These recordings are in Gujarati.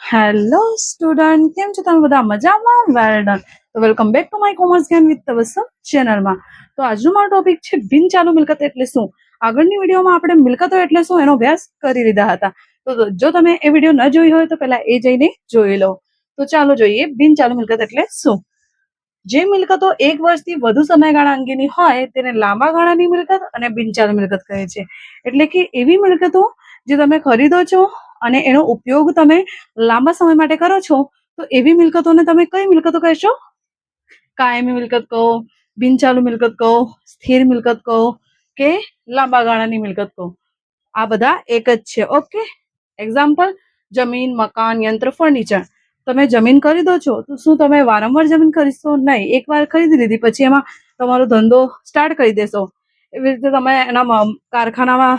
હેલો સ્ટુડન્ટ, કેમ છો તમે બધા? મજામાં? Well done. તો welcome back to my commerce Gyan with Tabassum ચેનલમાં. તો આજનો મારો ટોપિક છે બિન ચાલુ મિલકત એટલે શું. આગળની વિડીયોમાં આપણે મિલકતો એટલે શું એનો અભ્યાસ કરી લીધા હતા. તો જો તમે એ વિડીયો ન જોઈ હોય તો પહેલા એ જઈને જોઈ લો. તો ચાલો જોઈએ બિન ચાલુ મિલકત એટલે શું. જે મિલકતો 1 વર્ષથી વધુ સમયગાળા અંગેની હોય તેને લાંબા ગાળાની મિલકત અને બિનચાલુ મિલકત કહે છે. એટલે કે એવી મિલકતો જે તમે ખરીદો છો અને એનો ઉપયોગ તમે લાંબા સમય માટે કરો છો, તો એવી મિલકતોને તમે કઈ મિલકતો કહેશો? કાયમી મિલકત કહો, બિનચાલુ મિલકત કહો, સ્થિર મિલકત કહો કે લાંબા ગાળાની મિલકત કહો. આ બધા એક જ છે. ઓકે. એક્ઝામ્પલ, જમીન, મકાન, યંત્ર, ફર્નિચર. તમે જમીન ખરીદો છો તો શું તમે વારંવાર જમીન ખરીદશો? નહીં. એકવાર ખરીદી લીધી પછી એમાં તમારો ધંધો સ્ટાર્ટ કરી દેશો. એવી રીતે તમે એના કારખાનામાં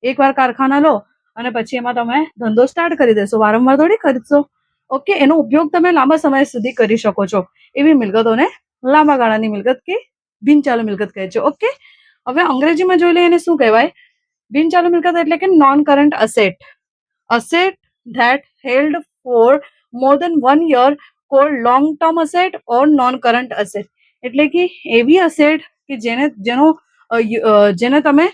એકવાર કારખાના લો અને પછી એમાં તમે ધંધો સ્ટાર્ટ કરી દેશો. વારંવાર થોડી ખરીદશો. ઓકે. એનો ઉપયોગ તમે લાંબા સમય સુધી કરી શકો છો. એવી મિલકતોને લાંબા ગાળાની મિલકત કે બિનચાલુ મિલકત કહે છે. ઓકે. હવે અંગ્રેજીમાં જોઈ લઈએ એને શું કહેવાય. બિનચાલુ મિલકત એટલે કે non current asset. Asset that held for more than 1 year called long term asset or non current asset. એટલે કે એવી અસેટ કે જેને તમે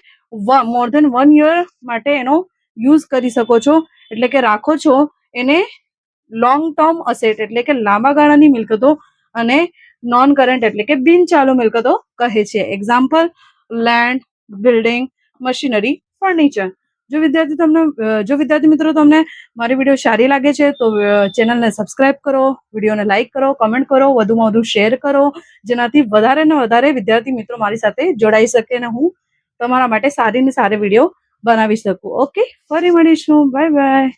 મોર ધેન 1 year માટે એનો યુઝ કરી શકો છો, એટલે કે રાખો છો. એને લોંગ ટર્મ અસેટ એટલે કે લાંબા ગાળાની મિલકતો અને નોન કરંટ એટલે કે બિનચાલુ મિલકતો કહે છે. Example, land, building, machinery, furniture. જો વિદ્યાર્થી મિત્રો તમને મારી વિડીયો સારી લાગે છે તો ચેનલને સબસ્ક્રાઇબ કરો, વિડીયોને લાઇક કરો, કમેન્ટ કરો, વધુમાં વધુ શેર કરો, જેનાથી વધારે ને વધારે વિદ્યાર્થી મિત્રો મારી સાથે જોડાઈ શકે અને હું તમારા માટે સારી ને સારી વિડીયો બનાવી શકું. ઓકે, ફરી મળીશું. Bye bye.